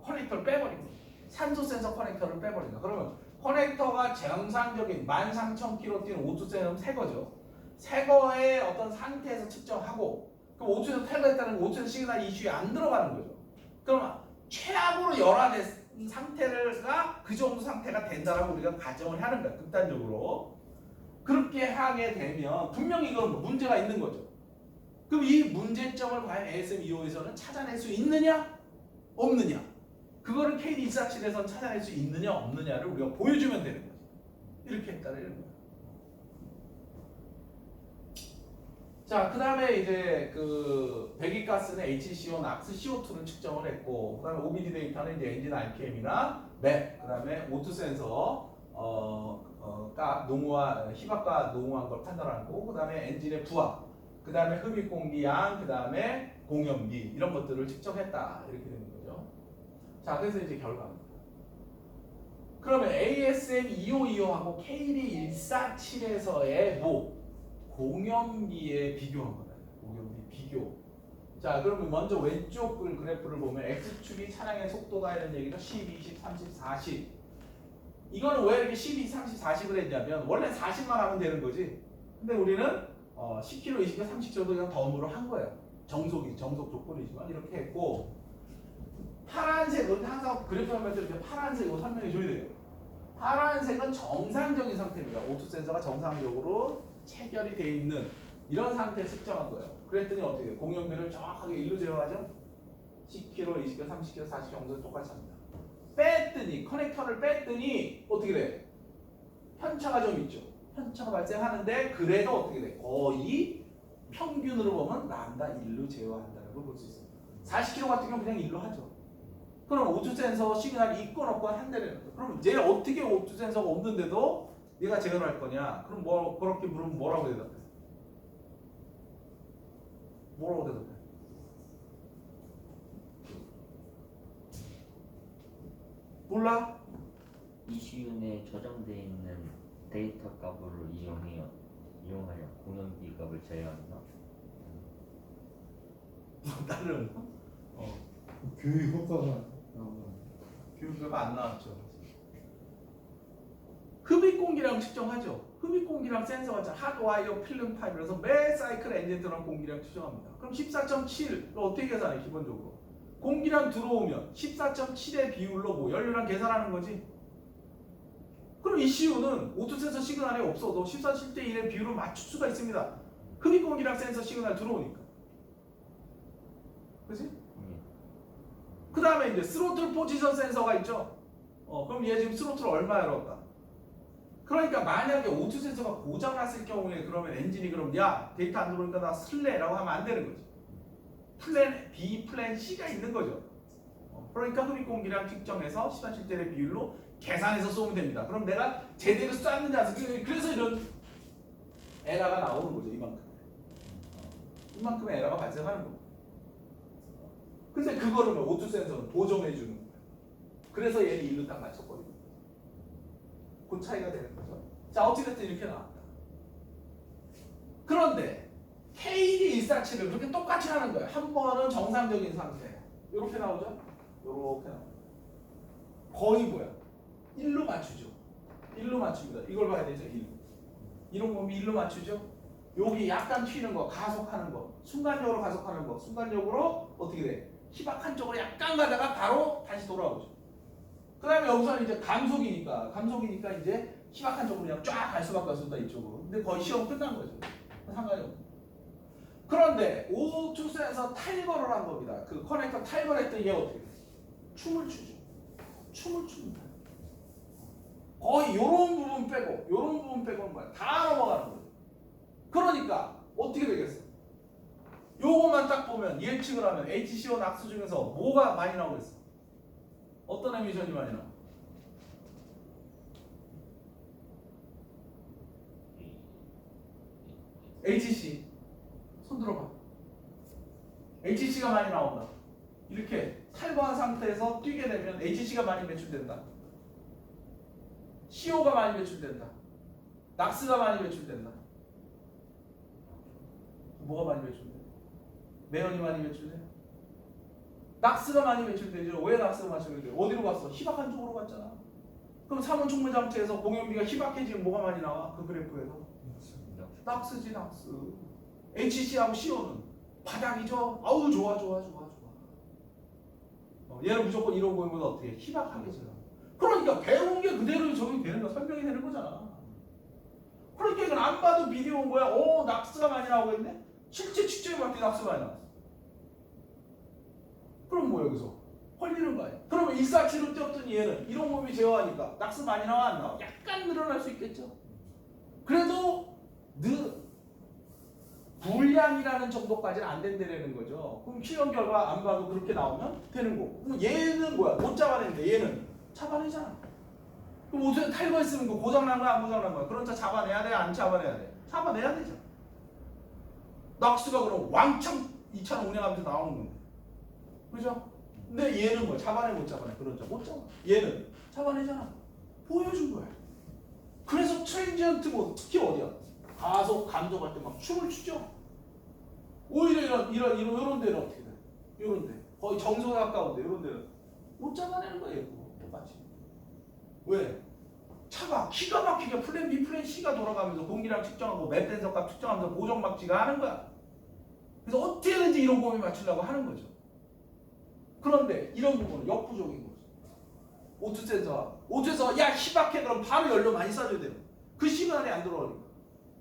커넥터를 빼버린 거야. 산소 센서 커넥터를 빼버린 거야. 그러면 커넥터가 정상적인 13,000km 뛰는 오투센은 새 거죠. 새 거의 어떤 상태에서 측정하고 그럼 오투센 탈거했다는 건 오투센 시그널 이슈에 안 들어가는 거죠. 그럼 최악으로 열화된 상태가 그 정도 상태가 된다라고 우리가 가정을 하는 거야. 극단적으로. 그렇게 하게 되면 분명히 이건 문제가 있는 거죠. 그럼 이 문제점을 과연 ASM255에서는 찾아낼 수 있느냐? 없느냐? 그거를 KD147에서는 찾아낼 수 있느냐? 없느냐를 우리가 보여주면 되는 거죠. 이렇게 했다는 거예요. 자, 그 다음에 이제 그 배기가스는 HCO, NOx, CO2를 측정을 했고, 그 다음에 OBD 데이터는 이제 엔진 RPM이나 맵, 그 다음에 오토 센서, 농후와 희박과 농후한 걸 판단하고, 그 다음에 엔진의 부하, 그 다음에 흡입 공기양, 그 다음에 공연비 이런 것들을 측정했다 이렇게 되는 거죠. 자, 그래서 이제 결과입니다. 그러면 ASM2525하고 KD147에서의 공연비에 비교한 거다. 공연비 비교. 자, 그러면 먼저 왼쪽 그래프를 보면 X축이 차량의 속도다 이런 얘기죠. 10, 20, 30, 40. 이거는 왜 이렇게 10, 20, 30, 40을 했냐면 원래 40만 하면 되는 거지. 근데 우리는 10km, 20km, 30km도 그냥 덤으로 한 거예요. 정속 조건이지만 이렇게 했고 파란색은 항상 그래프 할 때 이렇게 파란색으로 설명해 줘야 돼요. 파란색은 정상적인 상태입니다. O2 센서가 정상적으로 체결이 돼 있는 이런 상태에 측정한 거예요. 그랬더니 어떻게 돼요? 공연비를 정확하게 일로 제어하죠? 10km, 20km, 30km, 40km 정도 똑같이 합니다. 뺐더니 커넥터를 뺐더니 어떻게 돼? 편차가 좀 있죠. 편차가 발생하는데 그래도 어떻게 돼? 거의 평균으로 보면 람다 1로 제어한다는 걸 볼 수 있습니다. 40km 같은 경우는 그냥 1로 하죠. 그럼 O2 센서 시그널이 있건 없건 한대는 거죠. 그럼 얘 어떻게 O2 센서가 없는데도 얘가 제어를 할 거냐? 그럼 뭐 그렇게 물으면 뭐라고 대답해? 뭐라고 대답해? 몰라? 이시윤에 저장되어 있는 데이터 값을 이용하여 공연비 값을 제어한다. 나름 교육 효과가 나오는. 교육료가 안 나왔죠. 흡입 공기량 측정하죠. 흡입 공기량 센서가 있잖아. 하드와이어 필름 파이브에서 매 사이클 엔진 들어간 공기량 측정합니다. 그럼 14.7을 어떻게 계산해? 기본적으로 공기량 들어오면 14.7의 비율로 뭐 연료량 계산하는 거지. 그럼 ECU는 O2 센서 시그널이 없어도 14.7대 1의 비율을 맞출 수가 있습니다. 흡입 공기량 센서 시그널 들어오니까. 그렇지? 그 다음에 이제 스로틀 포지션 센서가 있죠. 그럼 얘 지금 스로틀 얼마 열었다. 그러니까 만약에 O2 센서가 고장 났을 경우에 그러면 엔진이 그럼 야 데이터 안 들어오니까 나 쓸래라고 하면 안 되는 거지. 플랜 B, 플랜 C가 있는 거죠. 그러니까 흡입 공기량 측정해서 시간 실제의 비율로 계산해서 쏘면 됩니다. 그럼 내가 제대로 쐈는지 안 쐈는지 그래서 이런 에러가 나오는 거죠. 이만큼의 에러가 발생하는 거고. 근데 그거를 O2 센서는 보정해 주는 거예요. 그래서 얘는 일로 딱 맞춰버리고. 그 차이가 되는 거죠. 자, 어찌됐든 이렇게 나왔다. 그런데 KD147을 그렇게 똑같이 하는 거예요. 한 번은 정상적인 상태. 이렇게 나오죠? 이렇게 나오죠. 거의 뭐야? 1로 맞추죠. 1로 맞춥니다. 이걸 봐야 되죠. 1. 이런 거 1로 맞추죠. 여기 약간 튀는 거, 가속하는 거, 순간적으로 가속하는 거, 순간적으로 어떻게 돼? 희박한 쪽으로 약간 가다가 바로 다시 돌아오죠. 그 다음에 여기서는 이제 감속이니까 이제 희박한 쪽으로 그냥 쫙 갈 수밖에 없습니다. 이쪽으로. 근데 거의 시험 끝난 거죠. 상관이 없는. 그런데 O2 센서 탈거를 한 겁니다. 그 커넥터 탈거를 했더니 얘 어떻게 돼? 춤을 추죠. 춤을 춥니다. 거의 요런 부분 빼고는 뭐야? 다 넘어가는 거예요. 그러니까 어떻게 되겠어? 요거만 딱 보면 예측을 하면 HCO 낙수 중에서 뭐가 많이 나오겠어? 어떤 에미션이 많이 나와? HC 손 들어봐. HC가 많이 나온다. 이렇게 탈거한 상태에서 뛰게 되면 HC가 많이 매출된다. CO가 많이 매출된다. 낙스가 많이 매출된다. 뭐가 많이 매출돼? 매연이 많이 매출돼? 낙스가 많이 매출되죠. 왜 낙스가 매출돼? 어디로 갔어? 희박한 쪽으로 갔잖아. 그럼 삼원 촉매 장치에서 공연비가 희박해지면 뭐가 많이 나와? 그 그래프에서 낙스지 낙스. HC하고 CO는 바닥이죠. 아우 좋아. 얘는 무조건 이런 거면 어떻게 희박하겠죠. 그러니까 배운 게 그대로 적용되는 거 설명이 되는 거잖아. 그러니까 이건 안 봐도 비디오 온 거야. 낙스가 많이 나오겠네. 실제 측정해 봤더니 낙스가 많이 나왔어. 그럼 뭐 여기서 헐리는 거 아니야? 그러면 147로 뛰었더니 얘는 이런 몸이 제어하니까 낙스 많이 나와 안 나와? 약간 늘어날 수 있겠죠. 그래도 불량이라는 정도까지는 안 된다는 거죠. 그럼 실험 결과 안 봐도 그렇게 나오면 되는 거고. 그럼 얘는 뭐야? 못 잡아내는데 얘는 잡아내잖아. 그럼 어떻게 탈거했으면 그 고장난 거야 안 고장난 거야? 그런 차 잡아내야 돼? 안 잡아내야 돼? 잡아내야 되죠. 낙스가 그럼 왕창 이 차를 운행하면서 나오는 건데. 그죠? 근데 얘는 뭐 잡아내 못 잡아내? 그런 차 못 잡아. 얘는 잡아내잖아. 보여준 거야. 그래서 트랜지언트 모드 특히 어디야? 가속 감속할 때 막 춤을 추죠. 오히려 이런 데는 어떻게 돼? 이런 데 거의 정석에 가까운데 이런 데는 못 잡아내는 거예요. 똑같이. 왜? 차가 기가 막히게 플랜 B, 플랜 C가 돌아가면서 공기량 측정하고 메탄석 값 측정하면서 고정막지가 하는 거야. 그래서 어떻게든지 이런 범위 맞추려고 하는 거죠. 그런데 이런 부분은 역부족인 거죠. O2 센서가 O2에서 야 희박해 그럼 바로 연료 많이 쏴줘야 돼요. 그 시간에 안 들어오니까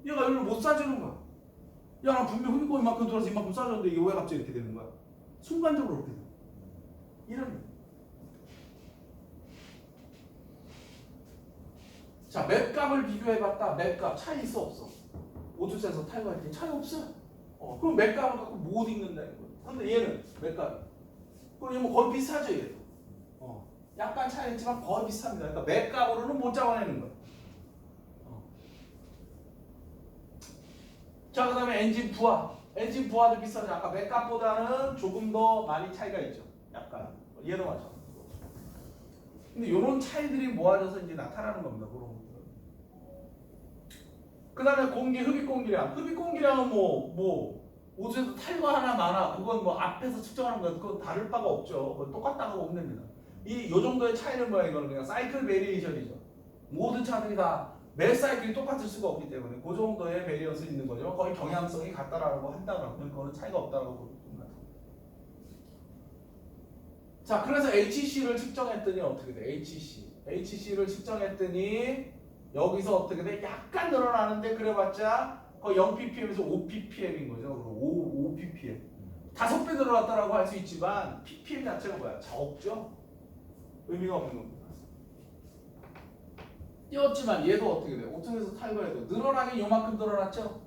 얘가 연료 못 쏴주는 거야. 야 나 분명 흡입고 이만큼 들어서 이만큼 쏴줬는데 이게 왜 갑자기 이렇게 되는 거야? 순간적으로 그렇게 돼. 이런. 자, 맵값을 비교해봤다. 맵값 차이 있어 없어? O2 센서 탈거할 때 차이 없어. 그럼 맵값을 갖고 못 읽는다는 거야. 근데 얘는 맵값. 그럼 얘는 거의 비슷하죠 얘도. 약간 차이 있지만 거의 비슷합니다. 그러니까 맵값으로는 못 잡아내는 거야. 자, 그 다음에 엔진 부하. 엔진 부하도 비슷하죠. 아까 맵값보다는 조금 더 많이 차이가 있죠. 약간. 얘도 마찬가지. 근데 이런 차이들이 모아져서 이제 나타나는 겁니다. 그런 것들. 그 다음에 공기, 흡입 공기량. 흡입 공기량은 옷에서 탈거 하나 많아. 그건 뭐 앞에서 측정하는 거야. 그건 다를 바가 없죠. 그건 똑같다고 보면 됩니다. 요 정도의 차이는 뭐야? 이거는 그냥 사이클 베리에이션이죠. 모든 차들이 다 매 사이클이 똑같을 수가 없기 때문에 그 정도의 베리언스 있는 거죠. 거의 경향성이 같다라고 한다면 그거는 차이가 없다라고 봅니다. 자, 그래서 HC를 측정했더니 어떻게 돼? HC를 측정했더니 여기서 어떻게 돼? 약간 늘어나는데 그래봤자 거의 0ppm에서 5ppm인 거죠. 5ppm. 5배 늘어났다라고 할 수 있지만 ppm 자체가 뭐야? 적죠? 의미가 없는 겁니다. 띄었지만 얘도 어떻게 돼? 오토에서 탈거해도 늘어나긴 요만큼 늘어났죠?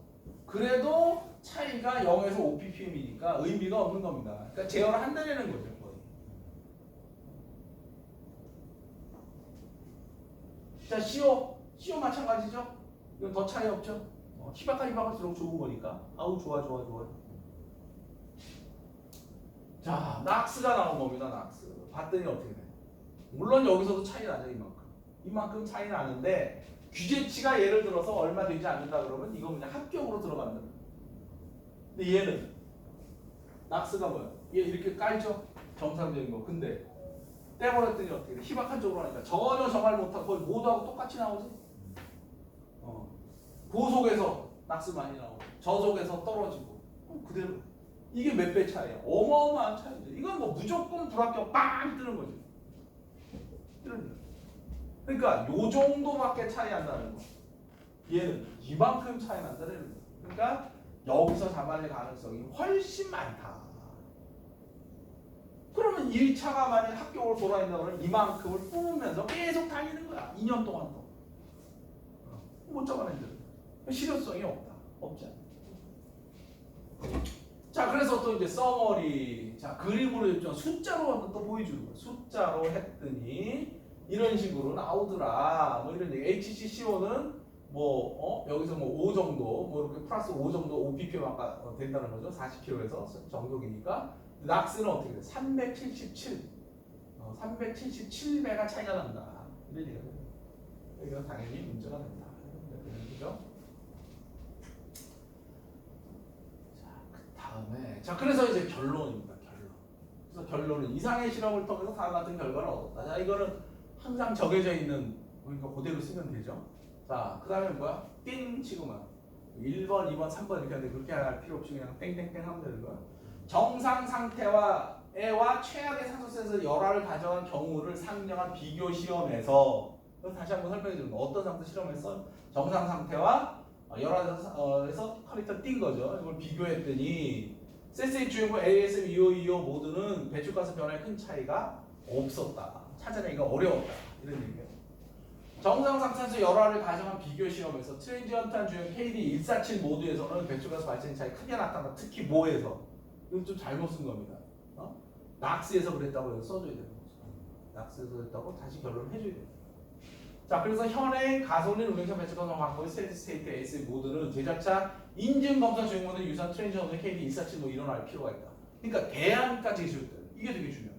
그래도 차이가 0에서 5ppm이니까 의미가 없는 겁니다. 그러니까 제어를 한다는 거죠. 거의. 자, CO 마찬가지죠? 이건 더 차이 없죠? 희박할수록 좋은 거니까. 아우 좋아. 자, 낙스가 나온 겁니다. 낙스. 봤더니 어떻게 돼? 물론 여기서도 차이 나죠. 이만큼 차이 나는데 규제치가 예를 들어서 얼마 되지 않는다 그러면 이거 그냥 합격으로 들어간다. 근데 얘는 낙스가 뭐야? 얘 이렇게 깔죠? 정상적인 거. 근데 떼버렸더니 어떻게 돼? 희박한 쪽으로 하니까 전혀 정말 못하고 거의 모두하고 똑같이 나오지? 고속에서 낙스 많이 나오고 저속에서 떨어지고 그대로. 이게 몇 배 차이야? 어마어마한 차이죠. 이건 뭐 무조건 불합격 빵 뜨는 거지. 이런. 그러니까 요 정도밖에 차이 안 나는 거. 얘는 이만큼 차이 난다는 거. 그러니까 여기서 잡아낼 가능성이 훨씬 많다. 그러면 1차가 만약 합격으로 돌아온다 그러면 이만큼을 뽑으면서 계속 달리는 거야. 2년 동안 더. 못 잡아낸다. 실효성이 없다. 없지 않아. 자, 그래서 또 이제 서머리. 자, 그림으로 좀 숫자로 또 보여주는 거야. 숫자로 했더니 이런 식으로 나오더라. 뭐 이런 얘기. HCCO는 여기서 5 정도, 이렇게 플러스 5 정도 5ppm 아까 된다는 거죠. 40km에서 정적이니까. 낙스는 어떻게 돼? 377. 377배가 차이가 난다. 이런 얘기가 돼요. 이건 당연히 문제가 된다. 그죠? 자, 그래서 이제 결론입니다. 그래서 결론은 이상의 실험을 통해서 다음 같은 결과를 얻었다. 자, 이거는 항상 정해져 있는 그러니까 그대로 쓰면 되죠. 자, 그 다음에 뭐야? 띵 치고만 1번, 2번, 3번 이렇게 하는데 그렇게 할 필요 없이 그냥 땡땡땡 하면 되는 거야. 정상 상태와 최악의 산소 센서 열화를 가져간 경우를 상정한 비교 시험에서 다시 한번 설명해 주는 거. 어떤 상태 실험에서 정상 상태와 열화에서 커넥터 띈 거죠. 이걸 비교했더니 SSHU하고 ASM 2525 모두는 배출가스 변화에 큰 차이가 없었다. 찾아내기가 어려웠다. 이런 얘기예요. 정상 상태에서 열화를 가정한 비교 시험에서 트랜지언트한 주행 KD 147 모드에서는 배출가스 발생 차이 크게 나타났다. 특히 뭐에서? 이건 좀 잘못 쓴 겁니다. 낙스에서 그랬다고 써줘야 되는 거죠. 낙스에서 그랬다고 다시 결론을 해줘야 돼요. 자, 그래서 현행 가솔린 운행차 배출가스 방법의 스테디 스테이트 ASM 모드는 제작차 인증 검사 주행 모드 유사한 트랜지언트 KD 147 뭐 일어날 필요가 있다. 그러니까 대안까지 해줄 때 이게 되게 중요해요.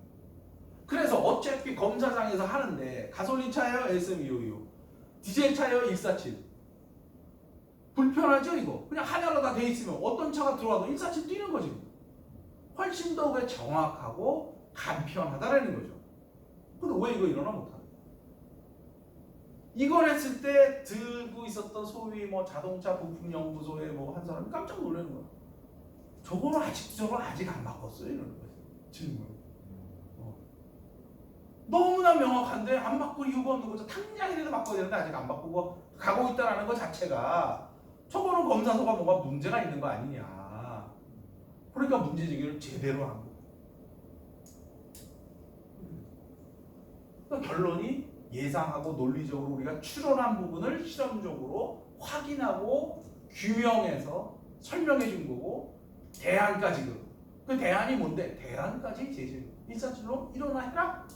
그래서 어차피 검사장에서 하는데 가솔린 차예요? SM255 디젤 차예요? 147 불편하죠 이거? 그냥 하나로 다 돼 있으면 어떤 차가 들어와도 147 뛰는 거지. 훨씬 더 정확하고 간편하다라는 거죠. 근데 왜 이거 일어나 못하는 이걸 했을 때 들고 있었던 소위 뭐 자동차 부품 연구소의 뭐 한 사람이 깜짝 놀라는 거야. 저거는 아직 안 바꿨어요 이러는 거지. 질문. 너무나 명확한데 안 바꿀 이유가 없는 거죠. 당장이라도 바꿔야 되는데 아직 안 바꾸고 가고 있다라는 것 자체가 저거는 검사소가 뭔가 문제가 있는 거 아니냐. 그러니까 문제 제기를 제대로 한 거예요. 그러니까 결론이 예상하고 논리적으로 우리가 추론한 부분을 실험적으로 확인하고 규명해서 설명해 준 거고 대안까지 그 대안이 뭔데? 대안까지 제시해. 일사천리로 일어나 해라.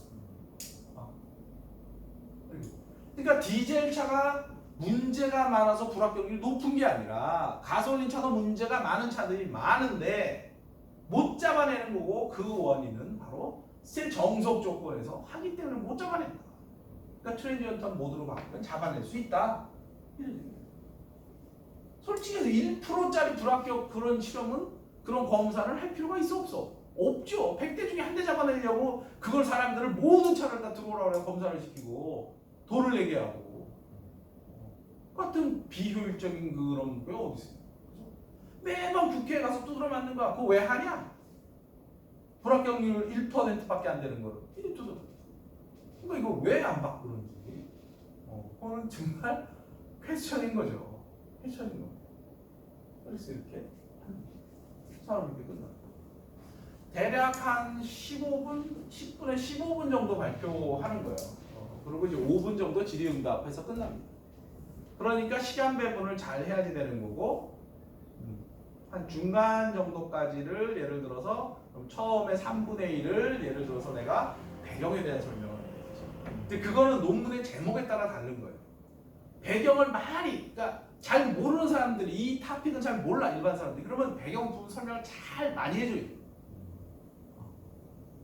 그러니까 디젤 차가 문제가 많아서 불합격률이 높은 게 아니라 가솔린 차도 문제가 많은 차들이 많은데 못 잡아내는 거고 그 원인은 바로 새 정속 조건에서 하기 때문에 못 잡아낸다. 그러니까 트랜지언트 모드로 바꾸면 잡아낼 수 있다. 솔직히 해서 1%짜리 불합격 그런 실험은 그런 검사를 할 필요가 있어 없어? 없죠. 100대 중에 한 대 잡아내려고 그걸 사람들을 모든 차를 다 들어오라고 해서 검사를 시키고 돈을 내게 하고 같은 비효율적인 그런 게 어디 있어요? 매번 국회에 가서 두드려 맞는 거야. 그거 왜 하냐? 불합격률 1%밖에 안 되는 거를 이리 두드려. 그러니까 이거 왜 안 바꾸는지 그거는 정말 퀘스천인 거죠. 퀘스천인 거. 그래서 이렇게 사람 이렇게 끝나. 대략 한 10분에 15분 정도 발표하는 거예요. 그리고 이제 5분 정도 질의응답해서 끝납니다. 그러니까 시간 배분을 잘 해야지 되는 거고 한 중간 정도까지를 예를 들어서 그럼 처음에 3분의 1을 예를 들어서 내가 배경에 대한 설명을 해야지. 근데 그거는 논문의 제목에 따라 다른 거예요. 배경을 많이 그러니까 잘 모르는 사람들이 이 토픽은 잘 몰라 일반 사람들이 그러면 배경 부분 설명을 잘 많이 해줘요.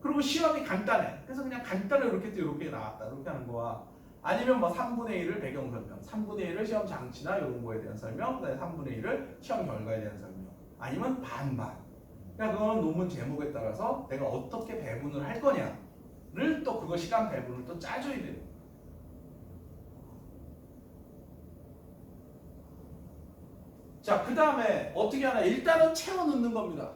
그리고 시험이 간단해. 그래서 그냥 간단하게 이렇게 나왔다. 이렇게 하는 거와 아니면 뭐 3분의 1을 배경 설명, 3분의 1을 시험 장치나 이런 거에 대한 설명, 그다음에 3분의 1을 시험 결과에 대한 설명. 아니면 반반. 그러니까 그건 논문 제목에 따라서 내가 어떻게 배분을 할 거냐를 또 그거 시간 배분을 또 짜줘야 돼요. 자, 그 다음에 어떻게 하나? 일단은 채워 넣는 겁니다.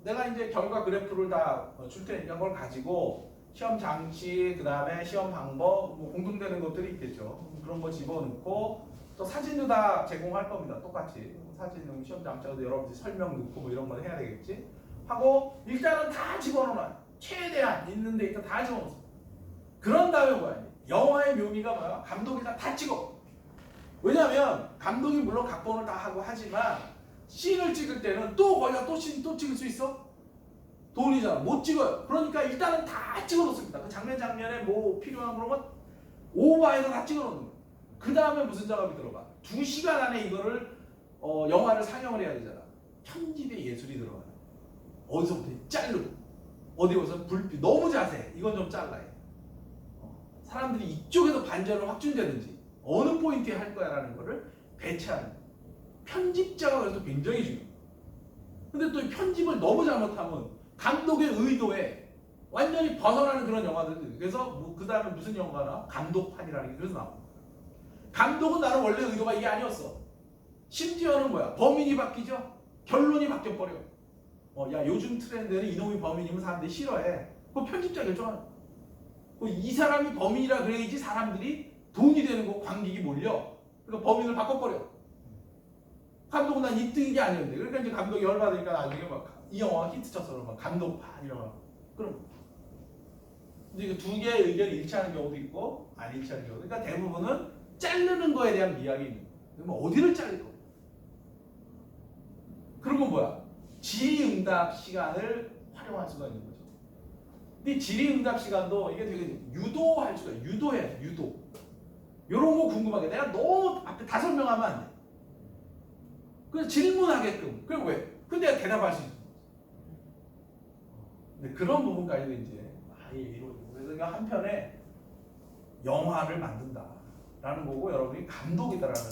내가 이제 결과 그래프를 다 줄 테니까 그걸 가지고 시험 장치, 그 다음에 시험 방법, 뭐 공통되는 것들이 있겠죠. 그런 거 집어넣고 또 사진도 다 제공할 겁니다. 똑같이 사진, 시험 장치도 여러분들이 설명 넣고 뭐 이런 거 해야 되겠지. 하고 일단은 다 집어넣어놔요. 최대한 있는데 일단 다 집어넣었어. 그런 다음에 뭐야? 영화의 묘미가 뭐야? 감독이 다 찍어. 왜냐면 감독이 물론 각본을 다 하고 하지만 씬을 찍을 때는 또 거기가 또 씬 또 찍을 수 있어? 돈이잖아. 못 찍어요. 그러니까 일단은 다 찍어놓습니다. 그 장면에 뭐 필요한 그런 건 오버해서 다 찍어놓는 거예요. 그 다음에 무슨 작업이 들어가? 2시간 안에 이거를 영화를 상영을 해야 되잖아. 편집의 예술이 들어가요. 어디서부터 자르고 어디서 불빛 너무 자세해. 이건 좀 잘라야 해. 사람들이 이쪽에서 반전을 확준되든지 어느 포인트에 할 거야라는 거를 배치하는 거예요. 편집자가 그래서 굉장히 중요해요. 근데 또 이 편집을 너무 잘못하면 감독의 의도에 완전히 벗어나는 그런 영화들이 그래서 그 다음에 무슨 영화나 감독판이라는 게 그래서 나옵니다. 감독은 나는 원래 의도가 이게 아니었어. 심지어는 뭐야? 범인이 바뀌죠? 결론이 바뀌어버려. 야 요즘 트렌드는 이놈이 범인이면 사람들이 싫어해. 그거 편집자 결정하는 거야. 이 사람이 범인이라 그래야지 사람들이 돈이 되는 거 관객이 몰려. 그러니까 범인을 바꿔버려. 감독은 난 이 뜻이 아니었는데. 그러니까 이제 감독이 열받으니까 나중에 막 이 영화가 히트쳤어. 막 감독판 이런. 그럼 근데 이거 두 개의 의견이 일치하는 경우도 있고 안 일치하는 경우도. 그러니까 대부분은 자르는 거에 대한 미학이 있는 거야. 그러면 어디를 자를 거? 그리고 뭐야? 질의응답 시간을 활용할 수가 있는 거죠. 근데 질의응답 시간도 이게 되게 유도할 수가 있어요. 유도해, 유도. 요런 거 궁금하게 내가 너무 앞에 다 설명하면 안 돼. 그래서 질문하게끔. 그럼 왜? 근데 내가 대답할 수 있어. 근데 그런 부분까지도 이제 아예 이루어지고. 그래서 한편에 영화를 만든다라는 거고 여러분이 감독이다라는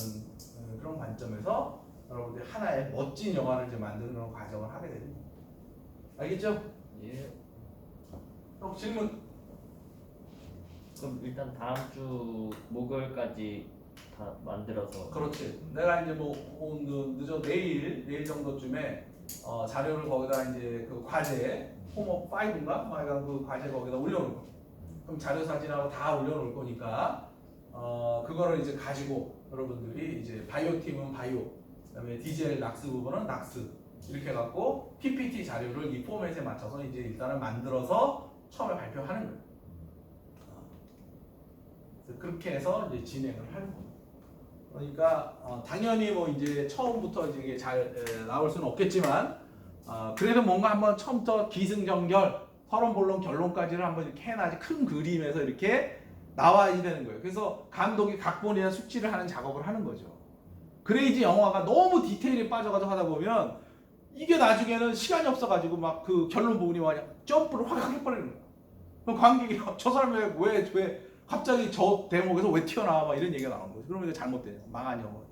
그런 관점에서 여러분들이 하나의 멋진 영화를 이제 만드는 그런 과정을 하게 됩니다. 알겠죠? 예. 그럼 질문. 그럼 일단 다음 주 목요일까지 다 만들어서. 그렇지. 내가 이제 뭐 오늘 늦어 내일 정도쯤에 자료를 거기다 이제 그 과제 홈워크 5인가? 하여간 그 과제 거기다 올려놓을 거. 그럼 자료 사진하고 다 올려놓을 거니까 그거를 이제 가지고 여러분들이 이제 바이오 팀은 바이오, 그다음에 DGL 낙스 부분은 낙스 이렇게 해갖고 PPT 자료를 이 포맷에 맞춰서 이제 일단은 만들어서 처음에 발표하는 거예요. 그래서 그렇게 해서 이제 진행을 하는 거예요. 그러니까 당연히 뭐 이제 처음부터 이게 잘 나올 수는 없겠지만 그래도 뭔가 한번 처음부터 기승전결 서론본론 결론까지를 한번 이렇게 해놔야지 큰 그림에서 이렇게 나와야 되는 거예요. 그래서 감독이 각본이나 숙지를 하는 작업을 하는 거죠. 그래야지 영화가 너무 디테일에 빠져가지고 하다 보면 이게 나중에는 시간이 없어가지고 막 그 결론 부분이 그냥 점프를 확 해버리는 거야. 그럼 관객이 저 사람이 왜 갑자기 저 대목에서 왜 튀어나와 막 이런 얘기가 나오는 거죠. 그러면 이거 잘못돼요. 망한 영화.